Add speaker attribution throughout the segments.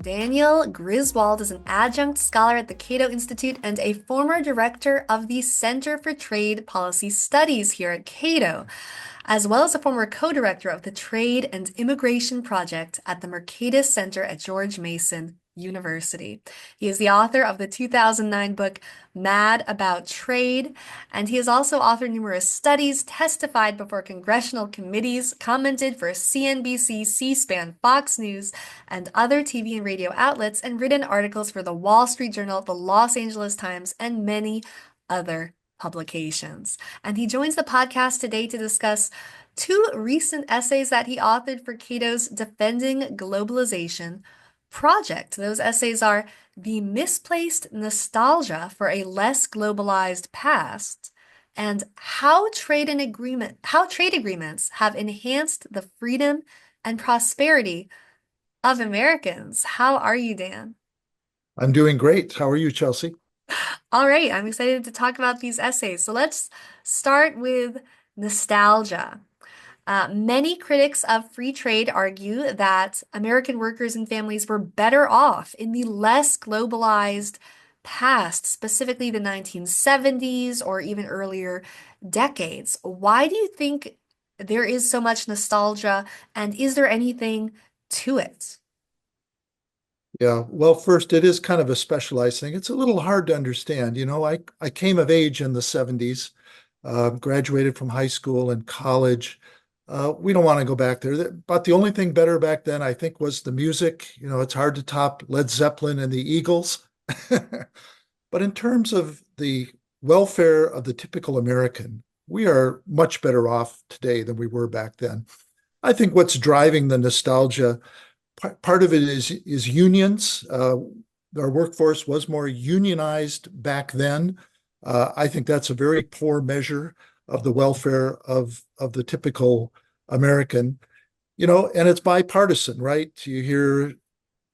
Speaker 1: Daniel Griswold is an adjunct scholar at the Cato Institute and a former director of the Center for Trade Policy Studies here at Cato, as well as a former co-director of the Trade and Immigration Project at the Mercatus Center at George Mason University. He is the author of the 2009 book Mad About Trade, and he has also authored numerous studies, testified before congressional committees, commented for CNBC, C-SPAN, Fox News, and other TV and radio outlets, and written articles for the Wall Street Journal, the Los Angeles Times, and many other publications. And he joins the podcast today to discuss two recent essays that he authored for Cato's Defending Globalization project. Those essays are The Misplaced Nostalgia for a Less Globalized Past and How Trade Agreements Have Enhanced the Freedom and Prosperity of Americans. How are you, Dan?
Speaker 2: I'm doing great. How are you, Chelsea?
Speaker 1: All right, I'm excited to talk about these essays. So let's start with nostalgia. Many critics of free trade argue that American workers and families were better off in the less globalized past, specifically the 1970s or even earlier decades. Why do you think there is so much nostalgia, and is there anything to it?
Speaker 2: Yeah, well, first, it is kind of a specialized thing. It's a little hard to understand. I came of age in the 70s, graduated from high school and college. We don't want to go back there. But the only thing better back then, I think, was the music. It's hard to top Led Zeppelin and the Eagles. But in terms of the welfare of the typical American, we are much better off today than we were back then. I think what's driving the nostalgia, part of it is unions. Our workforce was more unionized back then. I think that's a very poor measure of the welfare of the typical American. And it's bipartisan, right? You hear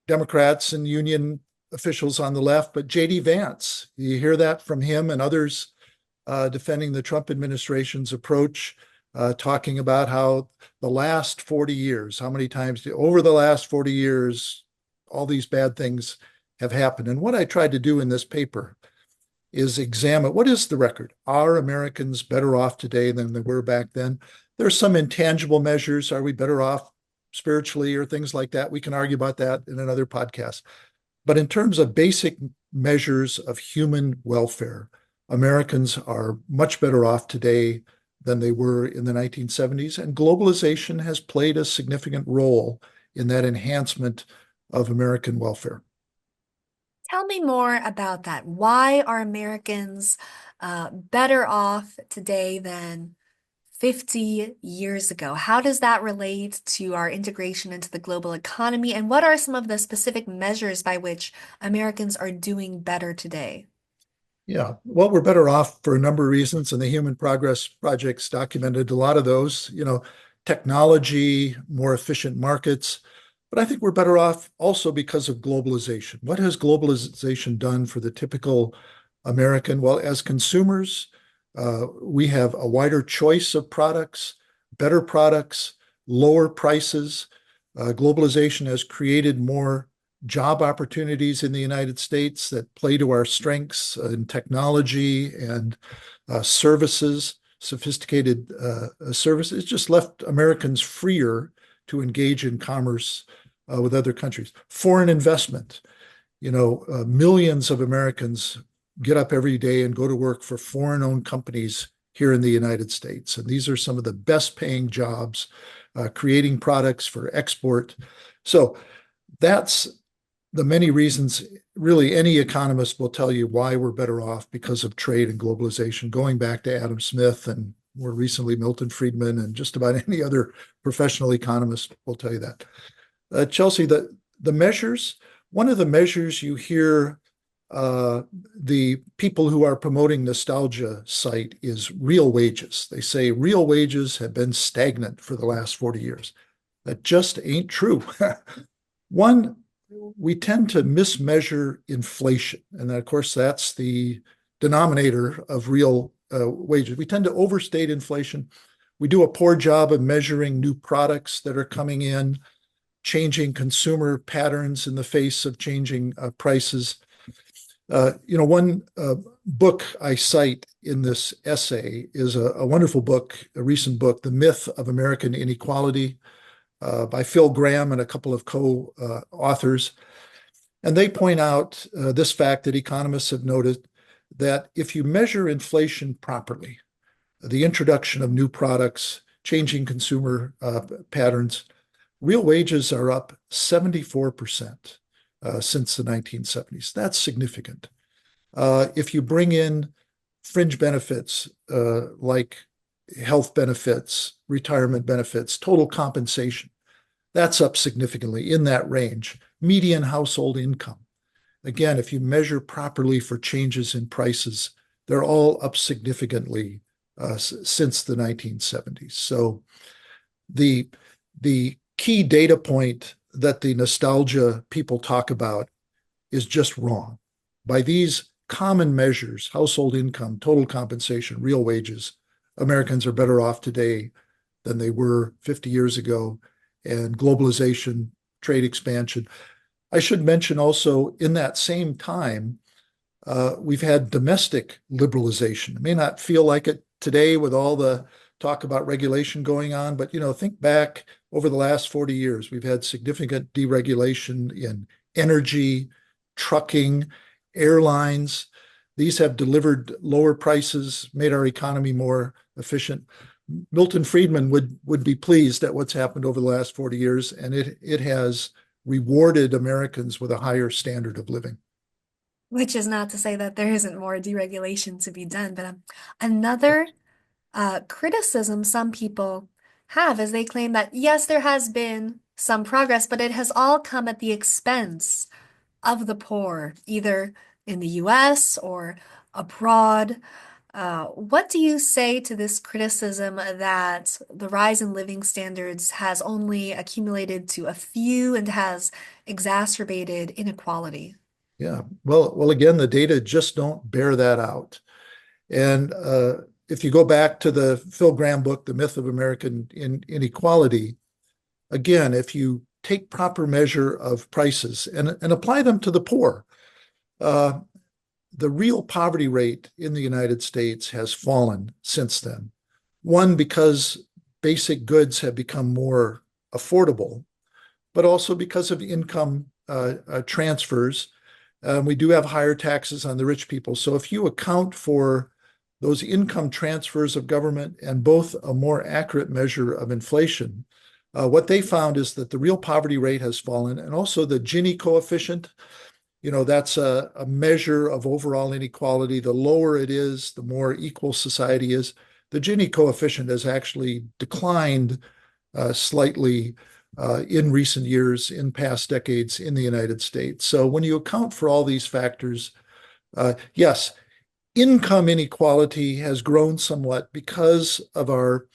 Speaker 2: Democrats and union officials on the left, but J.D. Vance, you hear that from him and others defending the Trump administration's approach, talking about how the last 40 years, how many times over the last 40 years, all these bad things have happened. And what I tried to do in this paper is examine what is the record? Are Americans better off today than they were back then? There's some intangible measures. Are we better off spiritually or things like that? We can argue about that in another podcast. But in terms of basic measures of human welfare, Americans are much better off today than they were in the 1970s. And globalization has played a significant role in that enhancement of American welfare.
Speaker 1: Tell me more about that. Why are Americans better off today than 50 years ago? How does that relate to our integration into the global economy? And what are some of the specific measures by which Americans are doing better today?
Speaker 2: Yeah, well, we're better off for a number of reasons, and the Human Progress Project's documented a lot of those, technology, more efficient markets. But I think we're better off also because of globalization. What has globalization done for the typical American? Well, as consumers, we have a wider choice of products, lower prices. Globalization has created more job opportunities in the United States that play to our strengths in technology and services, sophisticated services. It's just left Americans freer to engage in commerce with other countries. Foreign investment, millions of Americans get up every day and go to work for foreign-owned companies here in the United States. And these are some of the best paying jobs, creating products for export. So that's the many reasons. Really, any economist will tell you why we're better off because of trade and globalization, going back to Adam Smith and more recently Milton Friedman, and just about any other professional economist will tell you that. Chelsea, the measures, one of the measures you hear the people who are promoting nostalgia cite is real wages. They say real wages have been stagnant for the last 40 years. That just ain't true. One, we tend to mismeasure inflation. And of course, that's the denominator of real wages. We tend to overstate inflation. We do a poor job of measuring new products that are coming in. changing consumer patterns in the face of changing prices. One book I cite in this essay is a wonderful book, a recent book, The Myth of American Inequality, by Phil Graham and a couple of co-authors. And they point out this fact that economists have noted that if you measure inflation properly, the introduction of new products, changing consumer patterns, real wages are up 74% since the 1970s. That's significant. If you bring in fringe benefits like health benefits, retirement benefits, total compensation, that's up significantly in that range. Median household income. Again, if you measure properly for changes in prices, they're all up significantly since the 1970s. So the key data point that the nostalgia people talk about is just wrong. By these common measures, household income, total compensation, real wages, Americans are better off today than they were 50 years ago. And globalization, trade expansion. I should mention also in that same time, we've had domestic liberalization. It may not feel like it today with all the talk about regulation going on, but think back over the last 40 years, we've had significant deregulation in energy, trucking, airlines. These have delivered lower prices, made our economy more efficient. Milton Friedman would be pleased at what's happened over the last 40 years, and it has rewarded Americans with a higher standard of living.
Speaker 1: Which is not to say that there isn't more deregulation to be done, but another criticism some people have is they claim that yes, there has been some progress, but it has all come at the expense of the poor, either in the US or abroad. What do you say to this criticism that the rise in living standards has only accumulated to a few and has exacerbated inequality?
Speaker 2: Yeah. Well, again, the data just don't bear that out. And if you go back to the Phil Graham book, The Myth of American Inequality, again, if you take proper measure of prices and apply them to the poor, uh, the real poverty rate in the United States has fallen since then. One, because basic goods have become more affordable, but also because of income transfers. We do have higher taxes on the rich people. So if you account for those income transfers of government and both a more accurate measure of inflation, what they found is that the real poverty rate has fallen, and also the Gini coefficient. That's a measure of overall inequality. The lower it is, the more equal society is. The Gini coefficient has actually declined slightly in recent years, in past decades in the United States. So when you account for all these factors, yes, income inequality has grown somewhat because of our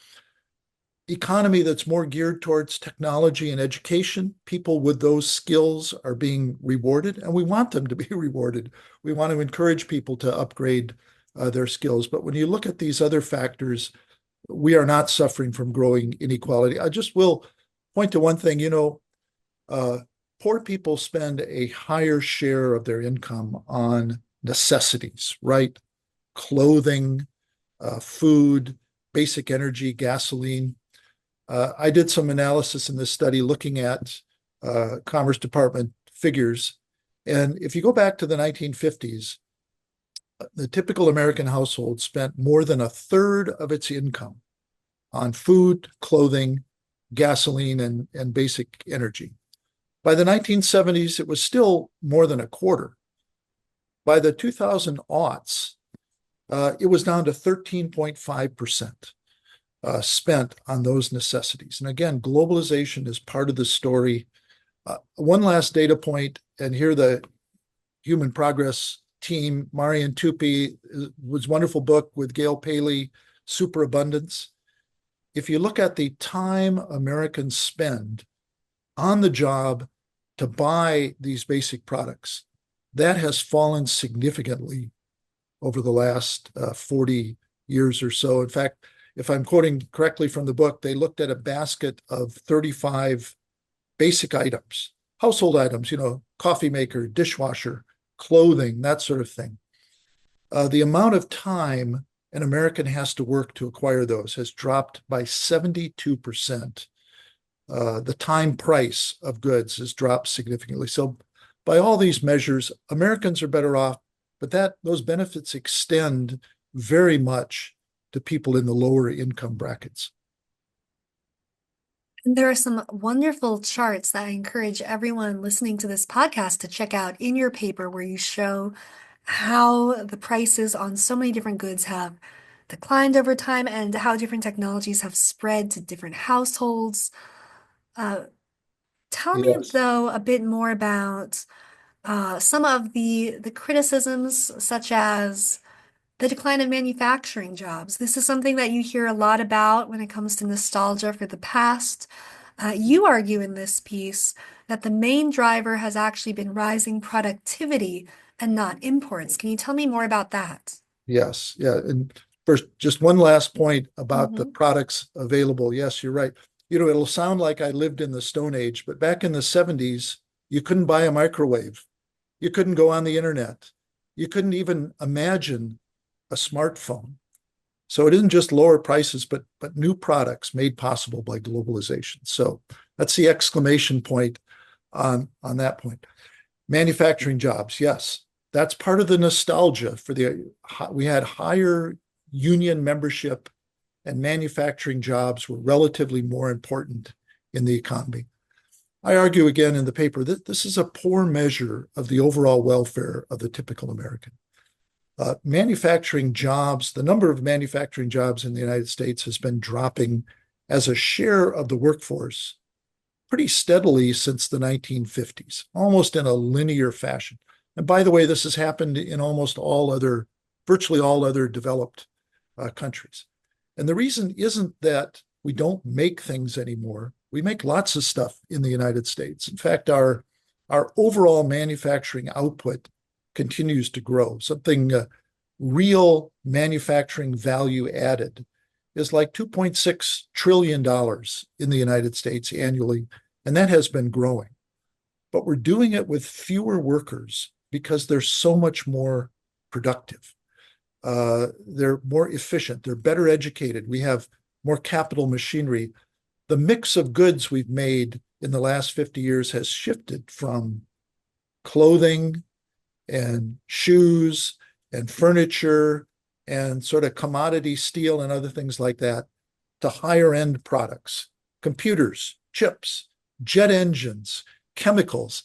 Speaker 2: economy that's more geared towards technology and education. People with those skills are being rewarded, and we want them to be rewarded. We want to encourage people to upgrade their skills. But when you look at these other factors, we are not suffering from growing inequality. I just will point to one thing. Uh, poor people spend a higher share of their income on necessities, right? Clothing, food, basic energy, gasoline. I did some analysis in this study looking at Commerce Department figures. And if you go back to the 1950s, the typical American household spent more than a third of its income on food, clothing, gasoline, and basic energy. By the 1970s, it was still more than a quarter. By the 2000 aughts, it was down to 13.5% spent on those necessities. And again, globalization is part of the story. One last data point, and here the Human Progress team, Marian Tupy, was a wonderful book with Gail Paley, Superabundance. If you look at the time Americans spend on the job to buy these basic products, that has fallen significantly over the last 40 years or so. In fact, if I'm quoting correctly from the book, they looked at a basket of 35 basic items, household items, coffee maker, dishwasher, clothing, that sort of thing. The amount of time an American has to work to acquire those has dropped by 72%. The time price of goods has dropped significantly. So, by all these measures, Americans are better off, but those benefits extend very much to people in the lower income brackets.
Speaker 1: And there are some wonderful charts that I encourage everyone listening to this podcast to check out in your paper where you show how the prices on so many different goods have declined over time and how different technologies have spread to different households. Uh, Tell me,
Speaker 2: Yes.
Speaker 1: though, a bit more about some of the criticisms, such as the decline of manufacturing jobs. This is something that you hear a lot about when it comes to nostalgia for the past. You argue in this piece that the main driver has actually been rising productivity and not imports. Can you tell me more about that?
Speaker 2: Yes. Yeah. And first, just one last point about the
Speaker 1: Hmm.
Speaker 2: products available. Yes, you're right. It'll sound like I lived in the Stone Age, but back in the 70s, you couldn't buy a microwave. You couldn't go on the internet. You couldn't even imagine a smartphone. So it isn't just lower prices, but new products made possible by globalization. So that's the exclamation point on that point. Manufacturing jobs, yes, that's part of the nostalgia for we had higher union membership and manufacturing jobs were relatively more important in the economy. I argue again in the paper that this is a poor measure of the overall welfare of the typical American. Manufacturing jobs, the number of manufacturing jobs in the United States has been dropping as a share of the workforce pretty steadily since the 1950s, almost in a linear fashion. And by the way, this has happened in virtually all other developed countries. And the reason isn't that we don't make things anymore. We make lots of stuff in the United States. In fact, our overall manufacturing output continues to grow. Something real manufacturing value added is like $2.6 trillion in the United States annually, and that has been growing. But we're doing it with fewer workers because they're so much more productive. They're more efficient, they're better educated, we have more capital machinery. The mix of goods we've made in the last 50 years has shifted from clothing and shoes and furniture and sort of commodity steel and other things like that to higher end products, computers, chips, jet engines, chemicals.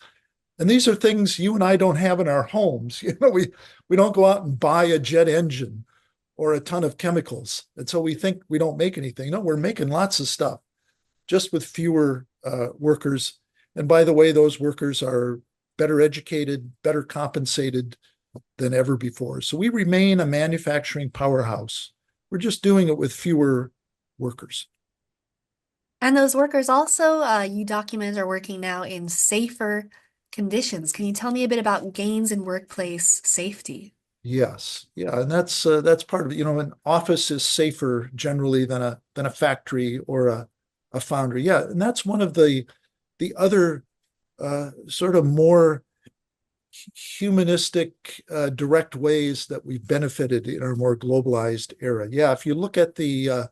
Speaker 2: And these are things you and I don't have in our homes. We don't go out and buy a jet engine or a ton of chemicals. And so we think we don't make anything. No, we're making lots of stuff just with fewer workers. And by the way, those workers are better educated, better compensated than ever before. So we remain a manufacturing powerhouse. We're just doing it with fewer workers.
Speaker 1: And those workers also, you document, are working now in safer conditions. Can you tell me a bit about gains in workplace safety?
Speaker 2: Yes, yeah, and that's part of it. An office is safer generally than a factory or a foundry. Yeah, and that's one of the other sort of more humanistic, direct ways that we've benefited in our more globalized era. Yeah, if you look at the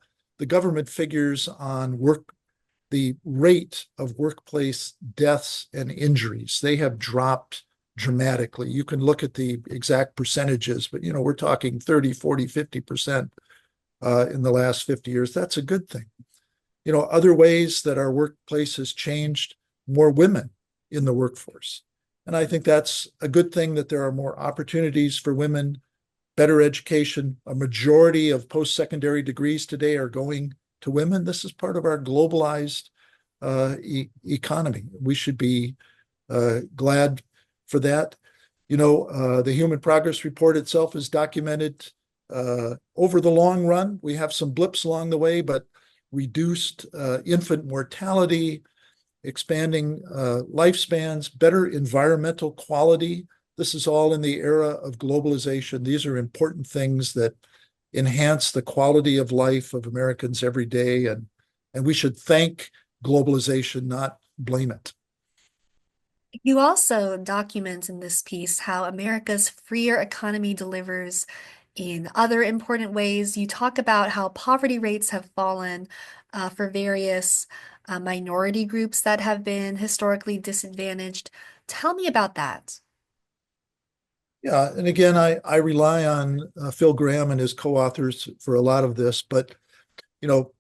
Speaker 2: government figures on the rate of workplace deaths and injuries, they have dropped dramatically. You can look at the exact percentages, but we're talking 30, 40, 50% in the last 50 years. That's a good thing. Other ways that our workplace has changed, more women in the workforce. And I think that's a good thing that there are more opportunities for women, better education. A majority of post-secondary degrees today are going to women. This is part of our globalized economy. We should be glad for that. The Human Progress Report itself is documented over the long run. We have some blips along the way, but reduced infant mortality, expanding lifespans, better environmental quality. This is all in the era of globalization. These are important things that enhance the quality of life of Americans every day. And we should thank globalization, blame it.
Speaker 1: You also document in this piece how America's freer economy delivers in other important ways. You talk about how poverty rates have fallen for various minority groups that have been historically disadvantaged. Tell me about that.
Speaker 2: Yeah, and again, I rely on Phil Graham and his co-authors for a lot of this, but you know,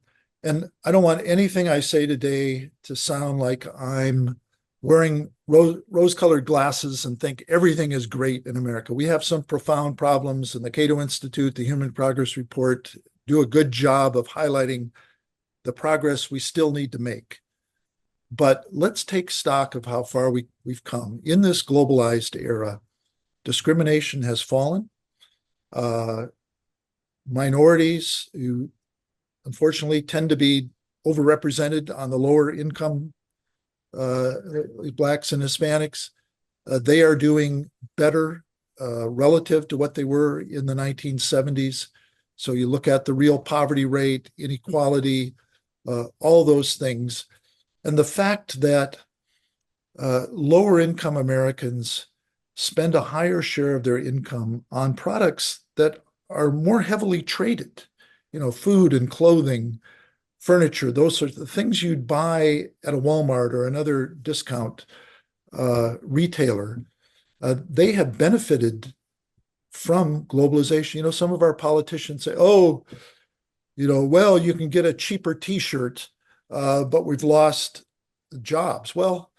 Speaker 2: and I don't want anything I say today to sound like I'm wearing rose-colored glasses and think everything is great in America. We have some profound problems, and the Cato Institute, the Human Progress Report, do a good job of highlighting the progress we still need to make. But let's take stock of how far we've come. In this globalized era, discrimination has fallen. Uh, Minorities who unfortunately tend to be overrepresented on the lower income, uh, Blacks and Hispanics. They are doing better relative to what they were in the 1970s. So you look at the real poverty rate, inequality, all those things. And the fact that lower income Americans spend a higher share of their income on products that are more heavily traded, food and clothing, furniture, those sorts of things you'd buy at a Walmart or another discount retailer. They have benefited from globalization. Some of our politicians say, oh, well, you can get a cheaper T-shirt, but we've lost jobs. Well,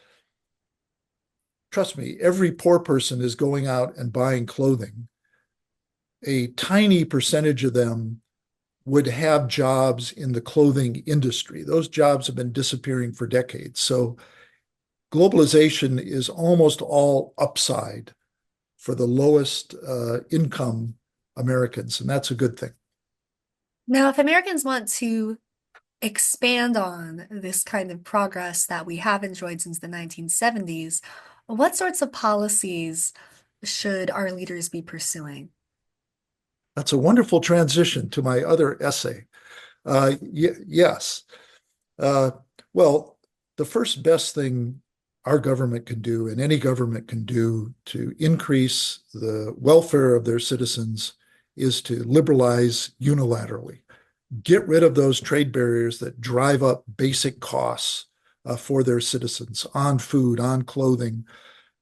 Speaker 2: trust me, every poor person is going out and buying clothing. A tiny percentage of them would have jobs in the clothing industry. Those jobs have been disappearing for decades. So globalization is almost all upside for the lowest income Americans, and that's a good thing.
Speaker 1: Now, if Americans want to expand on this kind of progress that we have enjoyed since the 1970s, what sorts of policies should our leaders be pursuing?
Speaker 2: That's a wonderful transition to my other essay. Yes. Uh, well, the first best thing our government can do and any government can do to increase the welfare of their citizens is to liberalize unilaterally. Get rid of those trade barriers that drive up basic costs for their citizens on food, on clothing.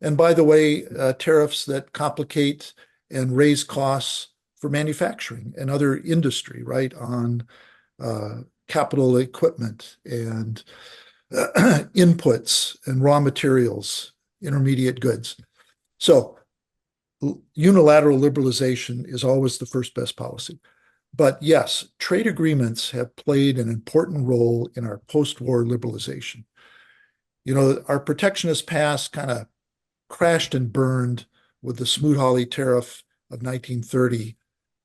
Speaker 2: And by the way, tariffs that complicate and raise costs for manufacturing and other industry, right, on capital equipment and inputs and raw materials, intermediate goods. So unilateral liberalization is always the first best policy. But yes, trade agreements have played an important role in our post-war liberalization. Our protectionist past kind of crashed and burned with the Smoot-Hawley tariff of 1930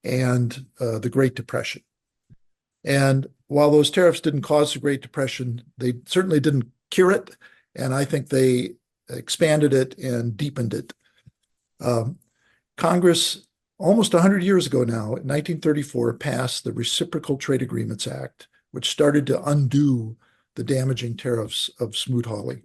Speaker 2: and the Great Depression. And while those tariffs didn't cause the Great Depression, they certainly didn't cure it. And I think they expanded it and deepened it. Congress, almost 100 years ago now, in 1934, passed the Reciprocal Trade Agreements Act, which started to undo the damaging tariffs of Smoot-Hawley.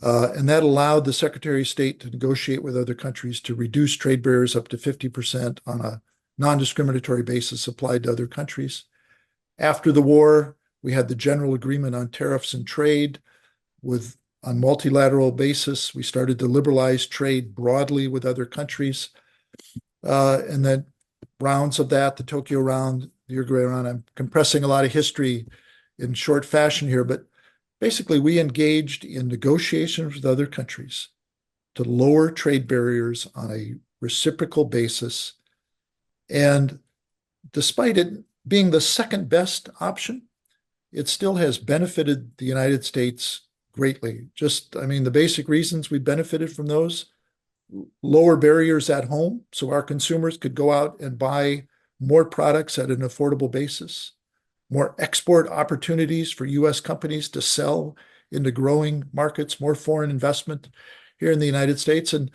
Speaker 2: And that allowed the Secretary of State to negotiate with other countries to reduce trade barriers up to 50% on a non-discriminatory basis applied to other countries. After the war, we had the General Agreement on Tariffs and Trade. On multilateral basis, we started to liberalize trade broadly with other countries. And then rounds of that, the Tokyo round, the Uruguay round. I'm compressing a lot of history in short fashion here, but basically we engaged in negotiations with other countries to lower trade barriers on a reciprocal basis. And despite it being the second best option, it still has benefited the United States greatly. The basic reasons we benefited from those: lower barriers at home, so our consumers could go out and buy more products at an affordable basis, more export opportunities for U.S. companies to sell into growing markets, more foreign investment here in the United States. And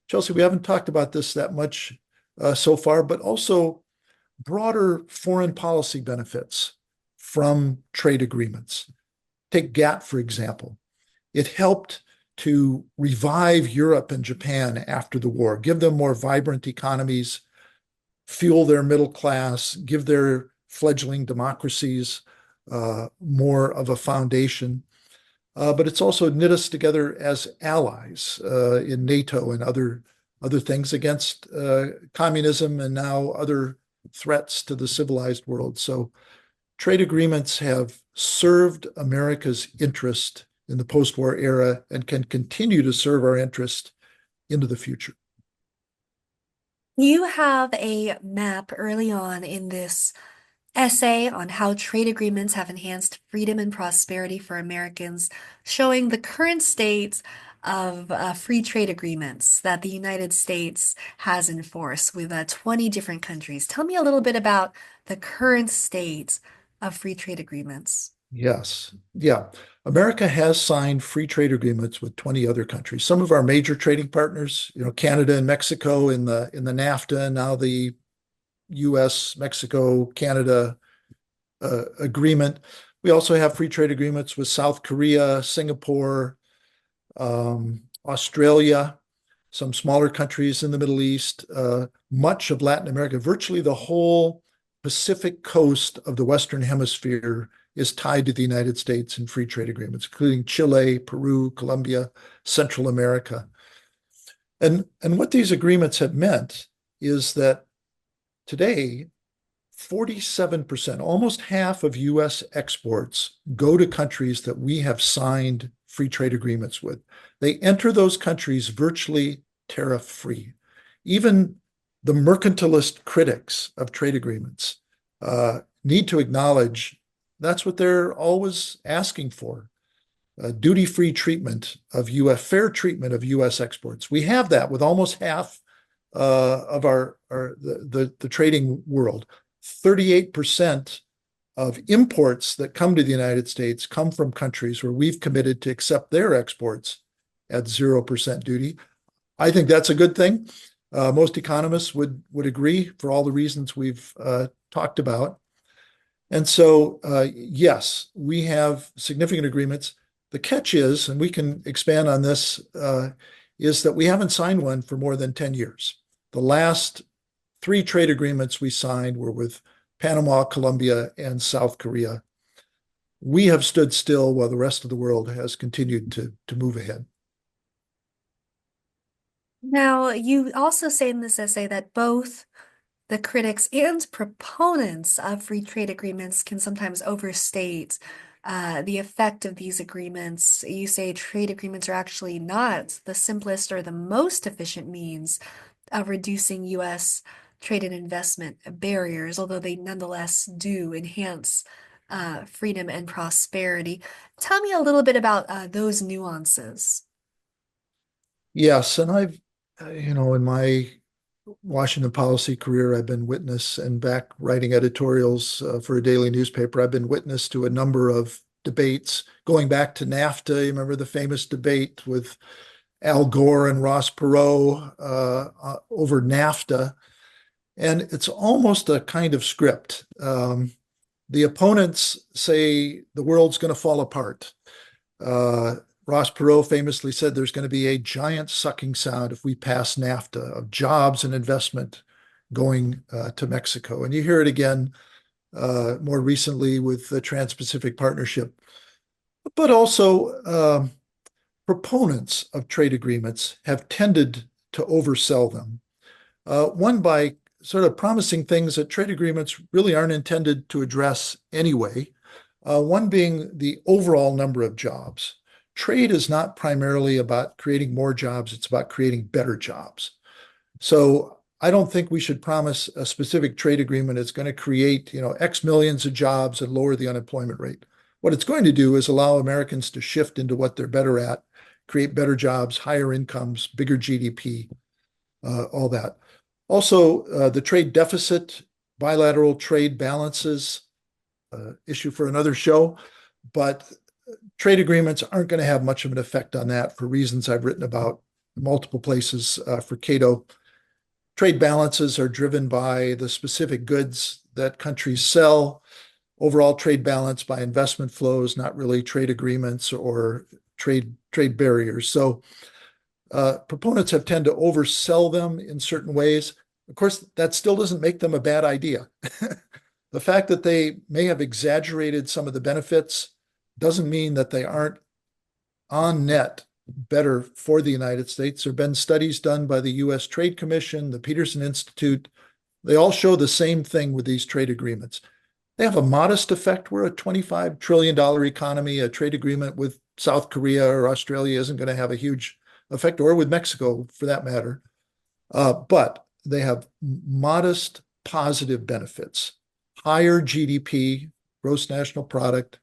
Speaker 2: Chelsea, we haven't talked about this that much so far, but also broader foreign policy benefits from trade agreements. Take GATT, for example. It helped to revive Europe and Japan after the war, give them more vibrant economies, fuel their middle class, give their fledgling democracies more of a foundation. But it's also knit us together as allies in NATO and other things against communism and now other threats to the civilized world. So trade agreements have served America's interest in the post-war era and can continue to serve our interest into the future.
Speaker 1: You have a map early on in this essay on how trade agreements have enhanced freedom and prosperity for Americans, showing the current state of free trade agreements that the United States has in force with 20 different countries. Tell me a little bit about the current state of free trade agreements.
Speaker 2: Yes. Yeah. America has signed free trade agreements with 20 other countries. Some of our major trading partners, Canada and Mexico in the NAFTA, and now the US, Mexico, Canada agreement. We also have free trade agreements with South Korea, Singapore, Australia, some smaller countries in the Middle East, much of Latin America, virtually the whole Pacific coast of the Western Hemisphere is tied to the United States in free trade agreements, including Chile, Peru, Colombia, Central America. And what these agreements have meant is that today, 47%, almost half of US exports go to countries that we have signed free trade agreements with. They enter those countries virtually tariff free. Even the mercantilist critics of trade agreements need to acknowledge that's what they're always asking for. Duty-free treatment of US, fair treatment of US exports. We have that with almost half of the trading world. 38% of imports that come to the United States come from countries where we've committed to accept their exports at 0% duty. I think that's a good thing. Most economists would agree for all the reasons we've talked about. And so, yes, we have significant agreements. The catch is, and we can expand on this, is that we haven't signed one for more than 10 years. The last three trade agreements we signed were with Panama, Colombia, and South Korea. We have stood still while the rest of the world has continued to move ahead.
Speaker 1: Now, you also say in this essay that both the critics and proponents of free trade agreements can sometimes overstate the effect of these agreements. You say trade agreements are actually not the simplest or the most efficient means of reducing U.S. trade and investment barriers, although they nonetheless do enhance freedom and prosperity. Tell me a little bit about those nuances.
Speaker 2: Yes, and in my Washington policy career, I've been witness and back writing editorials for a daily newspaper. I've been witness to a number of debates going back to NAFTA. You remember the famous debate with Al Gore and Ross Perot over NAFTA. And it's almost a kind of script. The opponents say the world's going to fall apart. Ross Perot famously said there's going to be a giant sucking sound if we pass NAFTA of jobs and investment going to Mexico. And you hear it again more recently with the Trans-Pacific Partnership. But also, proponents of trade agreements have tended to oversell them. One by sort of promising things that trade agreements really aren't intended to address anyway. One being the overall number of jobs. Trade is not primarily about creating more jobs, it's about creating better jobs. So I don't think we should promise a specific trade agreement that's going to create, X millions of jobs and lower the unemployment rate. What it's going to do is allow Americans to shift into what they're better at, create better jobs, higher incomes, bigger GDP, all that. Also, the trade deficit, bilateral trade balances, issue for another show, but trade agreements aren't going to have much of an effect on that for reasons I've written about in multiple places for Cato. Trade balances are driven by the specific goods that countries sell. Overall trade balance by investment flows, not really trade agreements or trade barriers. So proponents have tended to oversell them in certain ways. Of course, that still doesn't make them a bad idea. The fact that they may have exaggerated some of the benefits doesn't mean that they aren't on net better for the United States. There have been studies done by the U.S. Trade Commission, the Peterson Institute. They all show the same thing with these trade agreements. They have a modest effect. We're a $25 trillion economy. A trade agreement with South Korea or Australia isn't going to have a huge effect, or with Mexico for that matter. But they have modest positive benefits, higher GDP, gross national product,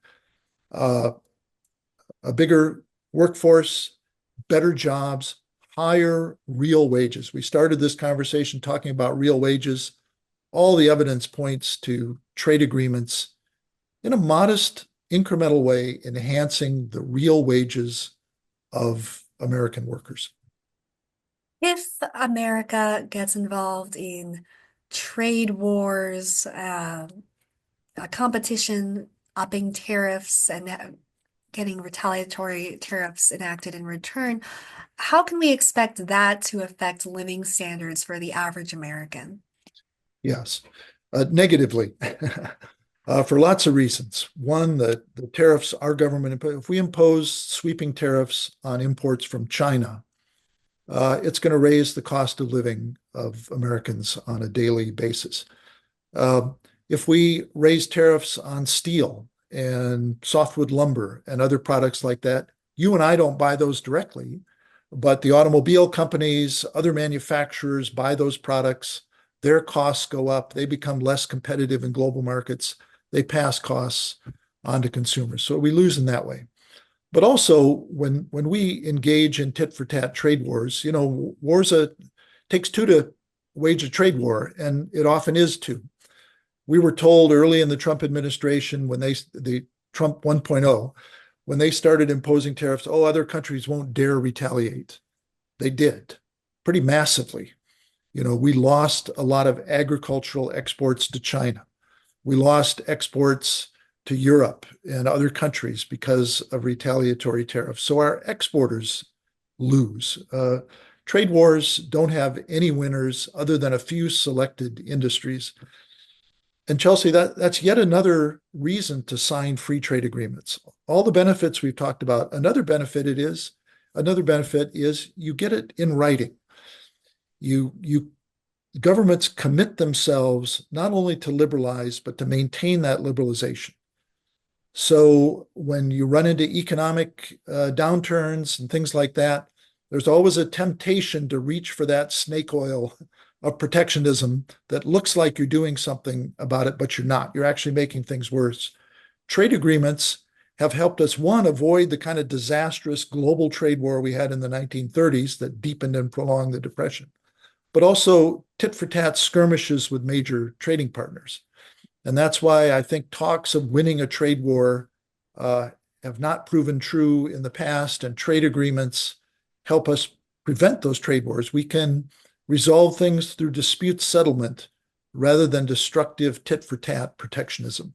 Speaker 2: uh, a bigger workforce, better jobs, higher real wages. We started this conversation talking about real wages. All the evidence points to trade agreements in a modest, incremental way, enhancing the real wages of American workers.
Speaker 1: If America gets involved in trade wars, a competition, upping tariffs, and getting retaliatory tariffs enacted in return, how can we expect that to affect living standards for the average American?
Speaker 2: Yes, negatively, for lots of reasons. One, the tariffs our government, if we impose sweeping tariffs on imports from China, it's going to raise the cost of living of Americans on a daily basis. Uh, if we raise tariffs on steel and softwood lumber and other products like that, you and I don't buy those directly, but the automobile companies, other manufacturers buy those products. Their costs go up. They become less competitive in global markets. They pass costs on to consumers. So we lose in that way. But also, when we engage in tit for tat trade wars, wars takes two to wage a trade war, and it often is two. We were told early in the Trump administration when the Trump 1.0, when they started imposing tariffs, oh, other countries won't dare retaliate. They did pretty massively. We lost a lot of agricultural exports to China. We lost exports to Europe and other countries because of retaliatory tariffs. So our exporters lose. Trade wars don't have any winners other than a few selected industries. And Chelsea, that's yet another reason to sign free trade agreements. All the benefits we've talked about. Another benefit is you get it in writing. You governments commit themselves not only to liberalize, but to maintain that liberalization. So when you run into economic downturns and things like that, there's always a temptation to reach for that snake oil of protectionism that looks like you're doing something about it, but you're not. You're actually making things worse. Trade agreements have helped us, one, avoid the kind of disastrous global trade war we had in the 1930s that deepened and prolonged the Depression, but also tit for tat skirmishes with major trading partners. And that's why I think talks of winning a trade war have not proven true in the past, and trade agreements help us prevent those trade wars. We can resolve things through dispute settlement rather than destructive tit for tat protectionism.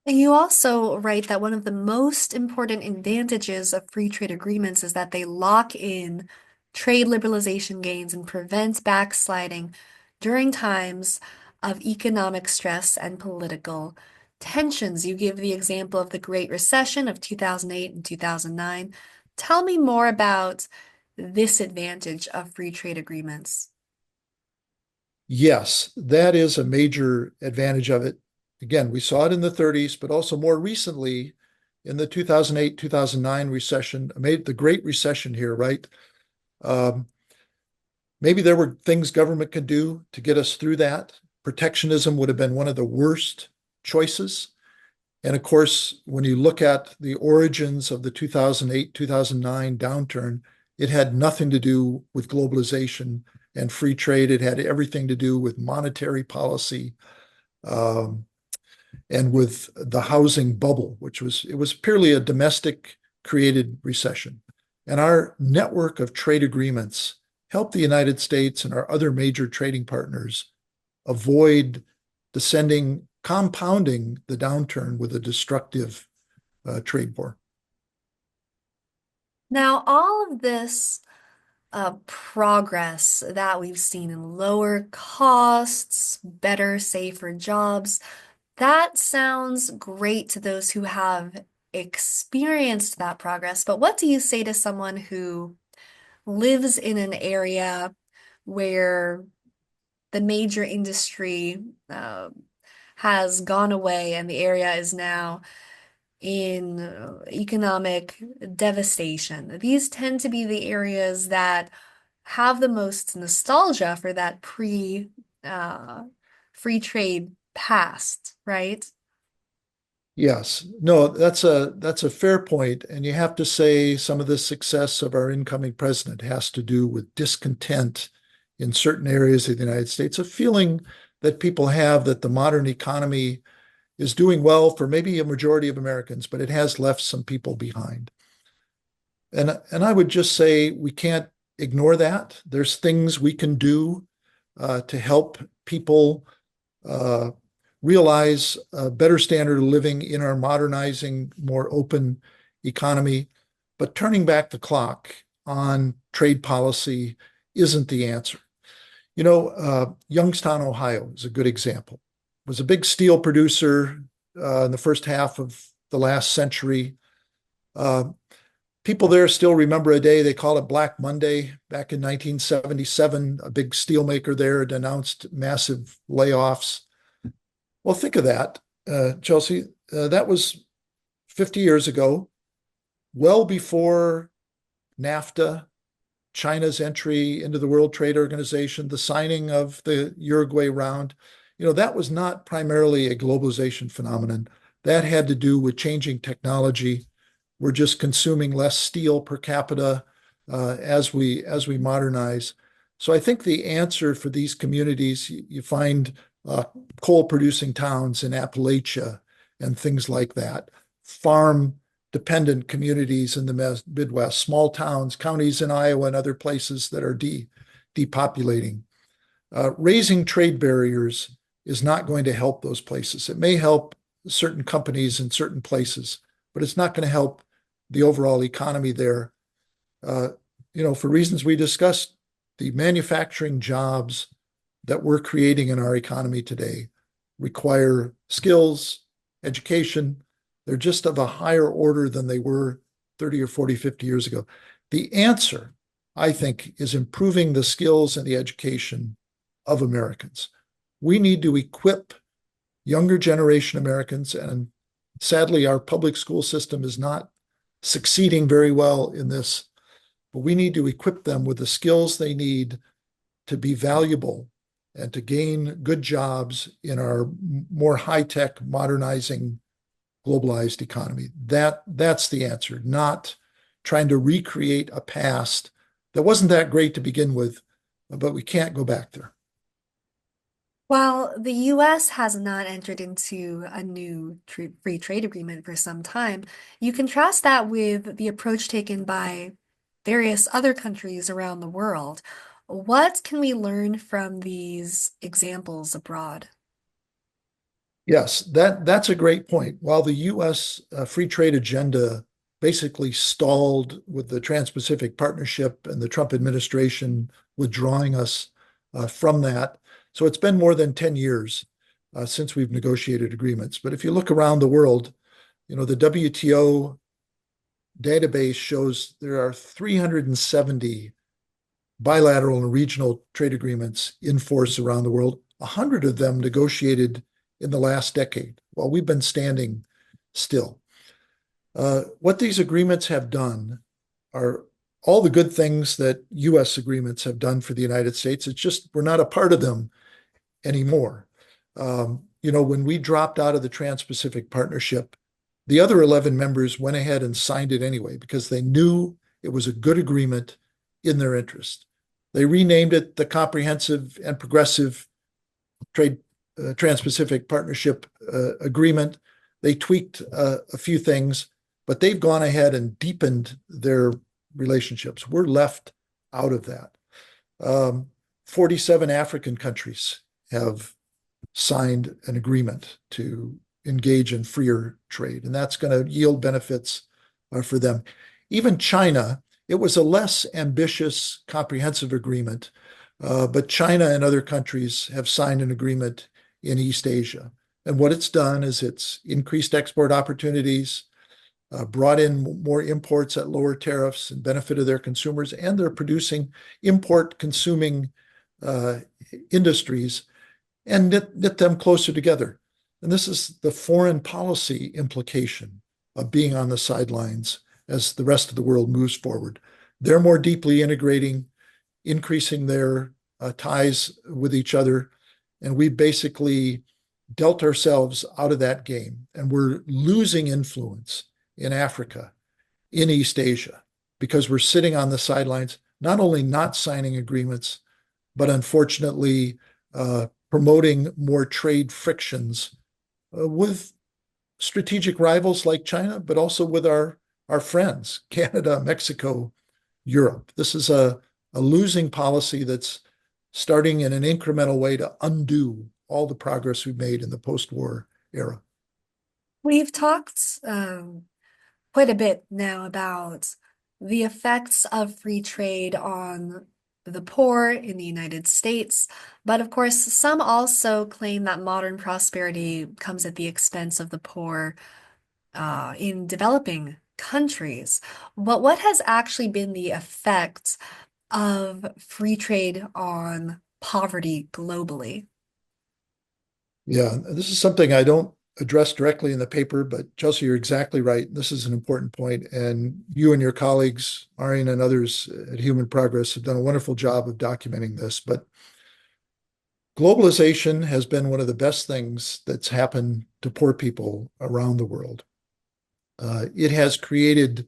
Speaker 1: And you also write that one of the most important advantages of free trade agreements is that they lock in trade liberalization gains and prevent backsliding during times of economic stress and political tensions. You give the example of the Great Recession of 2008 and 2009. Tell me more about this advantage of free trade agreements.
Speaker 2: Yes, that is a major advantage of it. Again, we saw it in the 30s, but also more recently in the 2008, 2009 recession, made the Great Recession here, right? Um, Maybe there were things government could do to get us through that. Protectionism would have been one of the worst choices. And of course, when you look at the origins of the 2008, 2009 downturn, it had nothing to do with globalization and free trade. It had everything to do with monetary policy, um, and with the housing bubble, it was purely a domestic created recession. And our network of trade agreements helped the United States and our other major trading partners avoid compounding the downturn with a destructive trade war.
Speaker 1: Now, all of this progress that we've seen in lower costs, better, safer jobs, that sounds great to those who have experienced that progress. But what do you say to someone who lives in an area where the major industry has gone away and the area is now in economic devastation? These tend to be the areas that have the most nostalgia for that uh, free trade past, right?
Speaker 2: Yes, no, that's a fair point, and you have to say some of the success of our incoming president has to do with discontent in certain areas of the United States, a feeling that people have that the modern economy is doing well for maybe a majority of Americans, but it has left some people behind. And I would just say we can't ignore that. There's things we can do to help people uh, realize a better standard of living in our modernizing, more open economy. But turning back the clock on trade policy isn't the answer. Youngstown, Ohio is a good example. It was a big steel producer in the first half of the last century. Uh, People there still remember a day, they call it Black Monday. Back in 1977, a big steelmaker there had announced massive layoffs. Well, think of that, Chelsea. That was 50 years ago, well before NAFTA, China's entry into the World Trade Organization, the signing of the Uruguay round. That was not primarily a globalization phenomenon. That had to do with changing technology. We're just consuming less steel per capita as we modernize. So I think the answer for these communities, you find uh, coal producing towns in Appalachia and things like that, farm dependent communities in the Midwest, small towns, counties in Iowa and other places that are depopulating. Raising trade barriers is not going to help those places. It may help certain companies in certain places, but it's not going to help the overall economy there. Uh, for reasons we discussed, the manufacturing jobs that we're creating in our economy today require skills, education. They're just of a higher order than they were 30 or 40, 50 years ago. The answer, I think, is improving the skills and the education of Americans. We need to equip younger generation Americans, and sadly, our public school system is not succeeding very well in this, but we need to equip them with the skills they need to be valuable and to gain good jobs in our more high-tech, modernizing, globalized economy. That's the answer, not trying to recreate a past that wasn't that great to begin with, but we can't go back there.
Speaker 1: While the US has not entered into a new free trade agreement for some time, you contrast that with the approach taken by various other countries around the world. What can we learn from these examples abroad?
Speaker 2: Yes, that's a great point. While the U.S. Free trade agenda basically stalled with the Trans-Pacific Partnership and the Trump administration withdrawing us from that, so it's been more than 10 years since we've negotiated agreements. But if you look around the world, the WTO database shows there are 370 bilateral and regional trade agreements in force around the world, 100 of them negotiated in the last decade while we've been standing still. What these agreements have done are all the good things that U.S. agreements have done for the United States. It's just we're not a part of them anymore. When we dropped out of the Trans-Pacific Partnership, the other 11 members went ahead and signed it anyway because they knew it was a good agreement in their interest. They renamed it the Comprehensive and Progressive Trade Trans-Pacific Partnership Agreement. They tweaked a few things, but they've gone ahead and deepened their relationships. We're left out of that. 47 African countries have signed an agreement to engage in freer trade, and that's going to yield benefits for them. Even China, it was a less ambitious, comprehensive agreement, but China and other countries have signed an agreement in East Asia. And what it's done is it's increased export opportunities, brought in more imports at lower tariffs and benefited their consumers, and they're producing import consuming uh, industries and knit them closer together. And this is the foreign policy implication of being on the sidelines as the rest of the world moves forward. They're more deeply integrating, increasing their ties with each other. And we basically dealt ourselves out of that game. And we're losing influence in Africa, in East Asia, because we're sitting on the sidelines, not only not signing agreements, but unfortunately promoting more trade frictions with strategic rivals like China, but also with our friends, Canada, Mexico, Europe. This is a losing policy that's starting in an incremental way to undo all the progress we've made in the post-war era.
Speaker 1: We've talked quite a bit now about the effects of free trade on the poor in the United States. But of course, some also claim that modern prosperity comes at the expense of the poor in developing countries. But what has actually been the effect of free trade on poverty globally?
Speaker 2: Yeah, this is something I don't address directly in the paper, but Chelsea, you're exactly right. This is an important point, and you and your colleagues, Arian and others at Human Progress, have done a wonderful job of documenting this. But globalization has been one of the best things that's happened to poor people around the world. It has created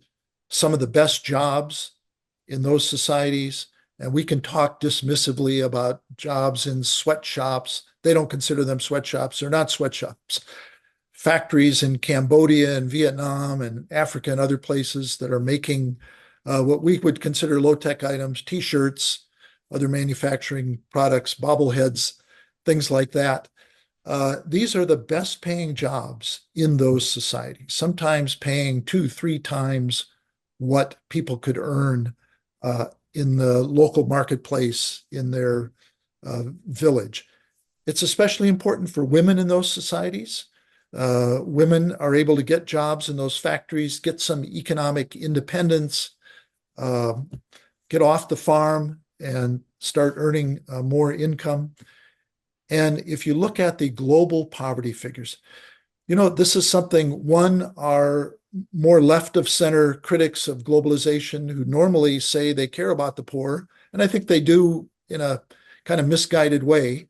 Speaker 2: some of the best jobs in those societies. And we can talk dismissively about jobs in sweatshops. They don't consider them sweatshops. They're not sweatshops. Factories in Cambodia and Vietnam and Africa and other places that are making what we would consider low-tech items, t-shirts, other manufacturing products, bobbleheads, things like that. These are the best paying jobs in those societies, sometimes paying two, three times what people could earn in the local marketplace in their village. It's especially important for women in those societies. Women are able to get jobs in those factories, get some economic independence, uh, get off the farm and start earning more income. And if you look at the global poverty figures, this is something, one, our more left of center critics of globalization who normally say they care about the poor, and I think they do in a kind of misguided way,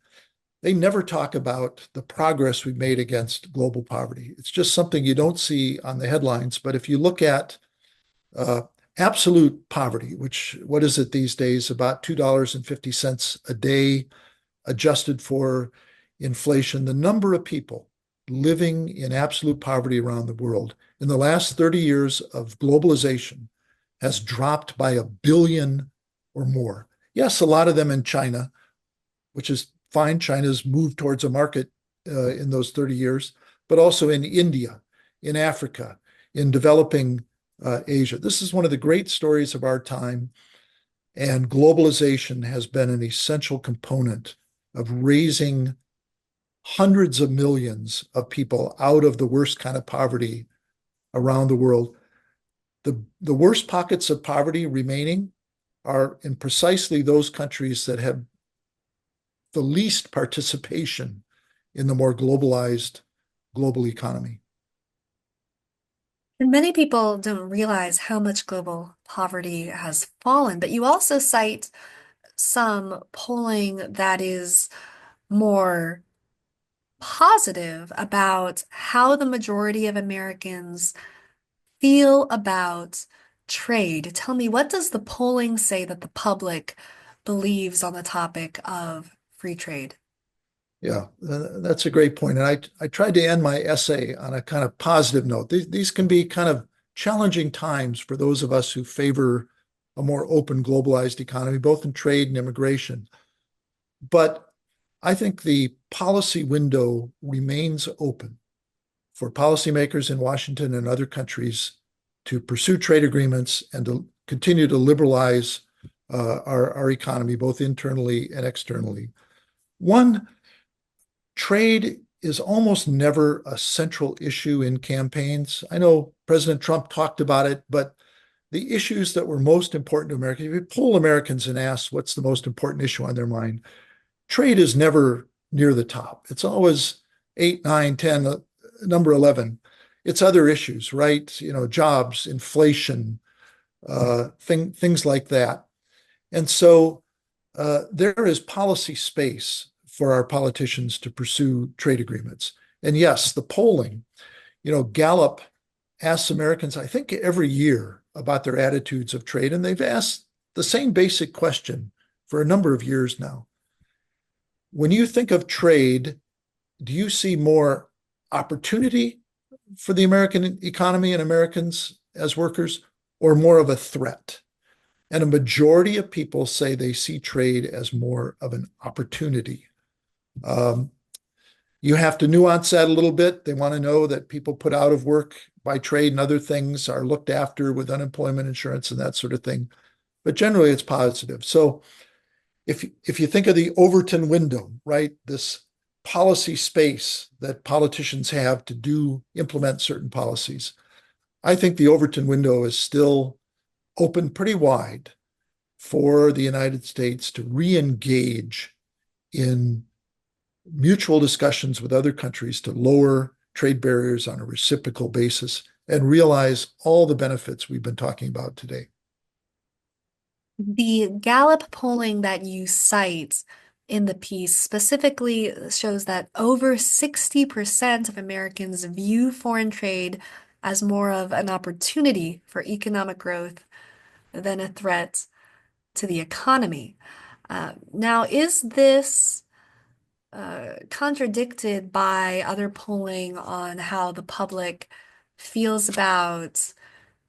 Speaker 2: they never talk about the progress we've made against global poverty. It's just something you don't see on the headlines. But if you look at uh, absolute poverty, which, what is it these days? About $2.50 a day adjusted for inflation, the number of people living in absolute poverty around the world in the last 30 years of globalization has dropped by 1 billion or more. Yes, a lot of them in China, which is fine. China's moved towards a market in those 30 years, but also in India, in Africa, in developing Asia. This is one of the great stories of our time, and globalization has been an essential component of raising hundreds of millions of people out of the worst kind of poverty around the world. The worst pockets of poverty remaining are in precisely those countries that have the least participation in the more globalized global economy.
Speaker 1: And many people don't realize how much global poverty has fallen, but you also cite some polling that is more positive about how the majority of Americans feel about trade. Tell me, what does the polling say that the public believes on the topic of free trade?
Speaker 2: Yeah, that's a great point. And I tried to end my essay on a kind of positive note. These can be kind of challenging times for those of us who favor a more open, globalized economy, both in trade and immigration. But I think the policy window remains open for policymakers in Washington and other countries to pursue trade agreements and to continue to liberalize our economy, both internally and externally. One, trade is almost never a central issue in campaigns. I know President Trump talked about it, but the issues that were most important to Americans, if you poll Americans and ask what's the most important issue on their mind, trade is never near the top. It's always 8, 9, 10, number 11. It's other issues, right? Jobs, inflation, things like that. And so there is policy space for our politicians to pursue trade agreements. And yes, the polling, Gallup asks Americans, I think, every year about their attitudes of trade, and they've asked the same basic question for a number of years now. When you think of trade, do you see more opportunity for the American economy and Americans as workers, or more of a threat? And a majority of people say they see trade as more of an opportunity. You have to nuance that a little bit. They want to know that people put out of work by trade and other things are looked after with unemployment insurance and that sort of thing. But generally, it's positive. So if you think of the Overton window, right, this policy space that politicians have to implement certain policies, I think the Overton window is still open pretty wide for the United States to re-engage in mutual discussions with other countries to lower trade barriers on a reciprocal basis and realize all the benefits we've been talking about today.
Speaker 1: The Gallup polling that you cite in the piece specifically shows that over 60% of Americans view foreign trade as more of an opportunity for economic growth than a threat to the economy. Now, is this contradicted by other polling on how the public feels about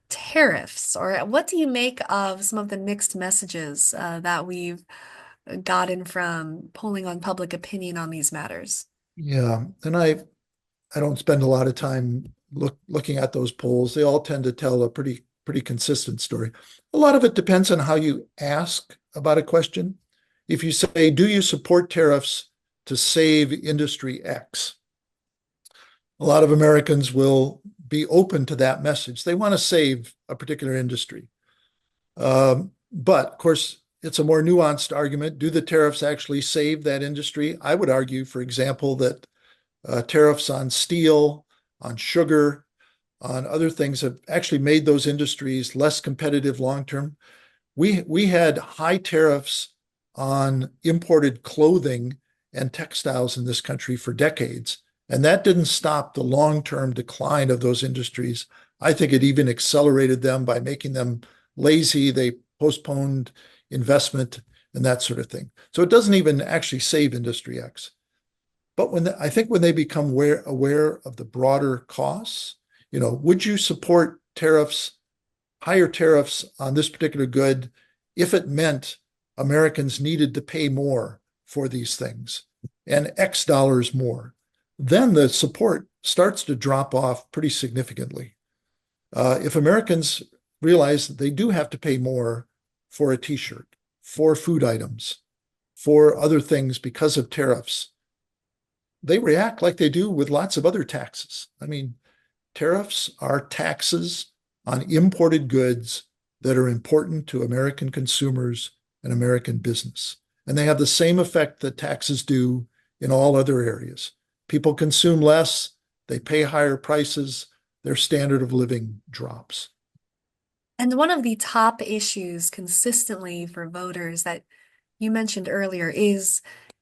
Speaker 1: tariffs? Or what do you make of some of the mixed messages that we've gotten from polling on public opinion on these matters?
Speaker 2: Yeah, and I don't spend a lot of time looking at those polls. They all tend to tell a pretty consistent story. A lot of it depends on how you ask about a question. If you say, "Do you support tariffs to save industry X?" A lot of Americans will be open to that message. They want to save a particular industry. But of course, it's a more nuanced argument. Do the tariffs actually save that industry? I would argue, for example, that tariffs on steel, on sugar, on other things have actually made those industries less competitive long term. We had high tariffs on imported clothing and textiles in this country for decades, and that didn't stop the long-term decline of those industries. I think it even accelerated them by making them lazy. They postponed investment and that sort of thing. So it doesn't even actually save Industry X. But I think when they become aware of the broader costs, would you support higher tariffs on this particular good if it meant Americans needed to pay more for these things and X dollars more? Then the support starts to drop off pretty significantly. If Americans realize that they do have to pay more for a t-shirt, for food items, for other things because of tariffs, they react like they do with lots of other taxes. I mean, tariffs are taxes on imported goods that are important to American consumers and American business. And they have the same effect that taxes do in all other areas. People consume less, they pay higher prices, their standard of living drops.
Speaker 1: And one of the top issues consistently for voters that you mentioned earlier is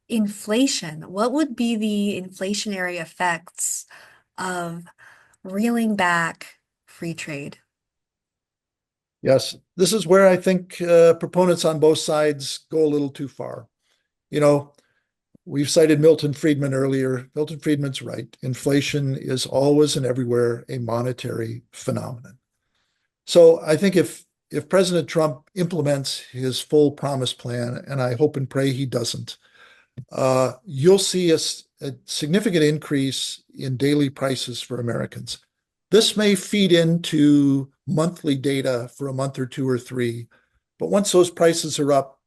Speaker 1: inflation. What would be the inflationary effects of reeling back free trade?
Speaker 2: Yes, this is where I think proponents on both sides go a little too far. You know, we've cited Milton Friedman earlier. Milton Friedman's right. Inflation is always and everywhere a monetary phenomenon. So I think if President Trump implements his full promise plan, and I hope and pray he doesn't, you'll see a significant increase in daily prices for Americans. This may feed into monthly data for a month or two or three. But once those prices are up,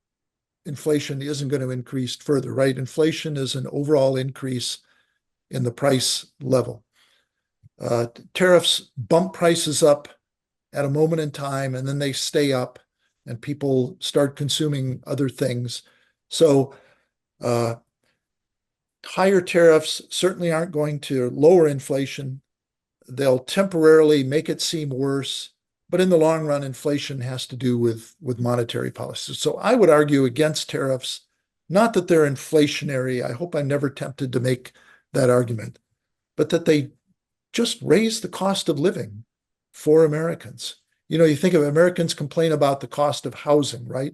Speaker 2: inflation isn't going to increase further, right? Inflation is an overall increase in the price level. Tariffs bump prices up at a moment in time, and then they stay up, and people start consuming other things. So uh, higher tariffs certainly aren't going to lower inflation. They'll temporarily make it seem worse, but in the long run, inflation has to do with monetary policy. So I would argue against tariffs, not that they're inflationary. I hope I'm never tempted to make that argument, but that they just raise the cost of living for Americans. You think of Americans complain about the cost of housing, right?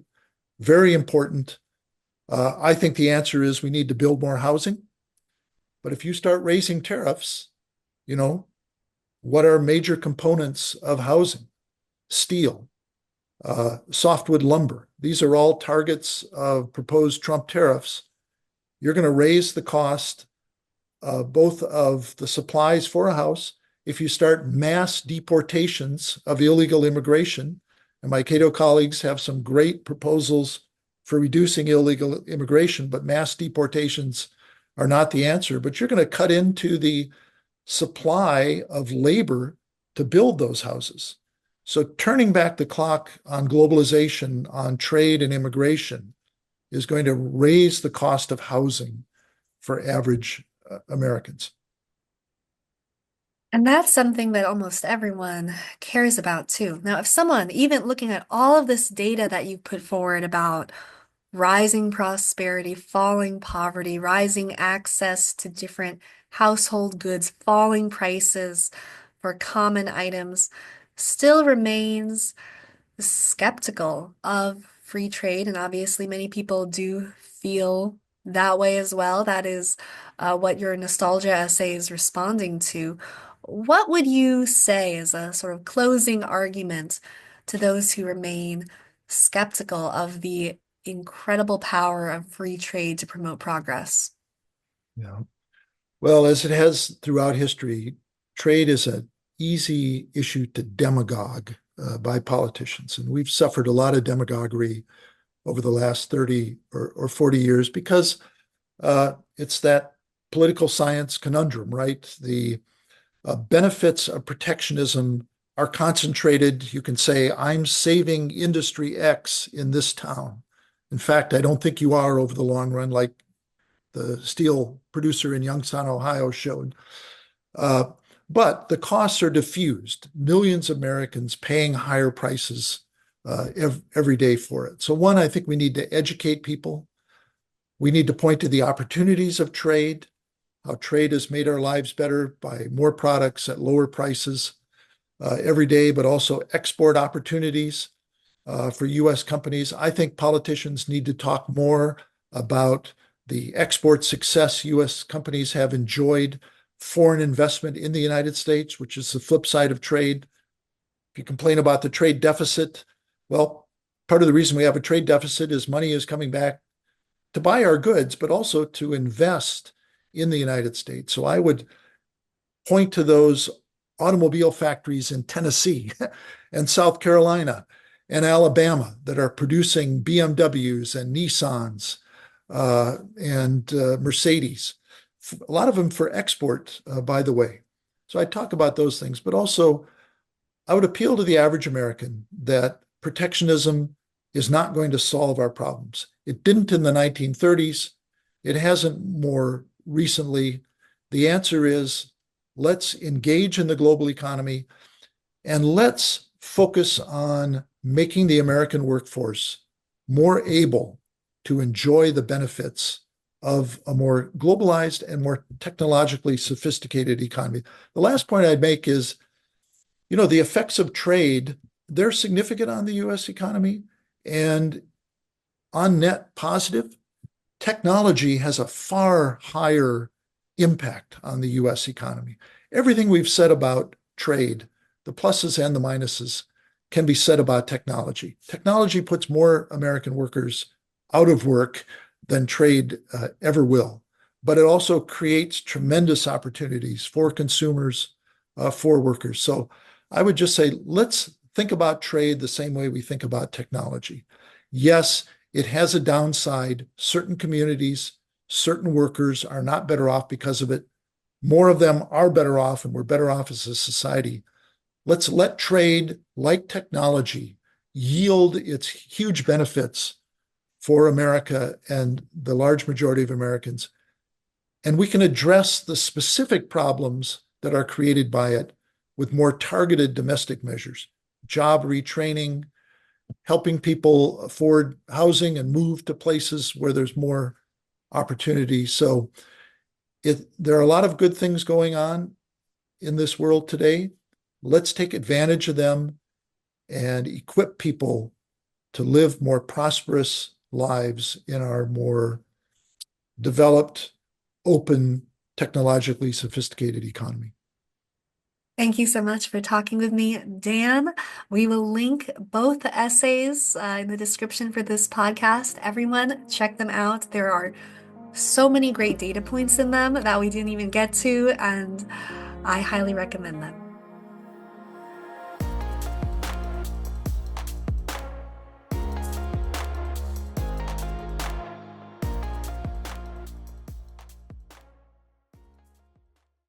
Speaker 2: Very important. I think the answer is we need to build more housing. But if you start raising tariffs, you know, what are major components of housing? Steel, softwood lumber. These are all targets of proposed Trump tariffs. You're going to raise the cost both of the supplies for a house. If you start mass deportations of illegal immigration, and my Cato colleagues have some great proposals for reducing illegal immigration, but mass deportations are not the answer. But you're going to cut into the supply of labor to build those houses. So turning back the clock on globalization, on trade and immigration is going to raise the cost of housing for average Americans.
Speaker 1: And that's something that almost everyone cares about too. Now, if someone, even looking at all of this data that you put forward about rising prosperity, falling poverty, rising access to different household goods, falling prices for common items, still remains skeptical of free trade, and obviously many people do feel that way as well. That is what your nostalgia essay is responding to. What would you say as a sort of closing argument to those who remain skeptical of the incredible power of free trade to promote progress?
Speaker 2: Yeah. Well, as it has throughout history, trade is an easy issue to demagogue by politicians. And we've suffered a lot of demagoguery over the last 30 or 40 years because it's that political science conundrum, right? The benefits of protectionism are concentrated. You can say, I'm saving industry X in this town. In fact, I don't think you are over the long run, like the steel producer in Youngstown, Ohio showed. Uh, but the costs are diffused. Millions of Americans paying higher prices every day for it. So one, I think we need to educate people. We need to point to the opportunities of trade, how trade has made our lives better by more products at lower prices every day, but also export opportunities for U.S. companies. I think politicians need to talk more about the export success U.S. companies have enjoyed, foreign investment in the United States, which is the flip side of trade. If you complain about the trade deficit, well, part of the reason we have a trade deficit is money is coming back to buy our goods, but also to invest in the United States. So I would point to those automobile factories in Tennessee and South Carolina and Alabama that are producing BMWs and Nissans and Mercedes, a lot of them for export, by the way. So I talk about those things, but also I would appeal to the average American that protectionism is not going to solve our problems. It didn't in the 1930s. It hasn't more recently. The answer is let's engage in the global economy and let's focus on making the American workforce more able to enjoy the benefits of a more globalized and more technologically sophisticated economy. The last point I'd make is, the effects of trade, they're significant on the US economy and on net positive. Technology has a far higher impact on the US economy. Everything we've said about trade, the pluses and the minuses, can be said about technology. Technology puts more American workers out of work than trade ever will, but it also creates tremendous opportunities for consumers, for workers. So I would just say, let's think about trade the same way we think about technology. Yes, it has a downside. Certain communities, certain workers are not better off because of it. More of them are better off, and we're better off as a society. Let's let trade, like technology, yield its huge benefits for America and the large majority of Americans. And we can address the specific problems that are created by it with more targeted domestic measures, job retraining, helping people afford housing and move to places where there's more opportunity. So there are a lot of good things going on in this world today. Let's take advantage of them and equip people to live more prosperous lives in our more developed, open, technologically sophisticated economy.
Speaker 1: Thank you so much for talking with me, Dan. We will link both the essays in the description for this podcast. Everyone, check them out. There are so many great data points in them that we didn't even get to, and I highly recommend them.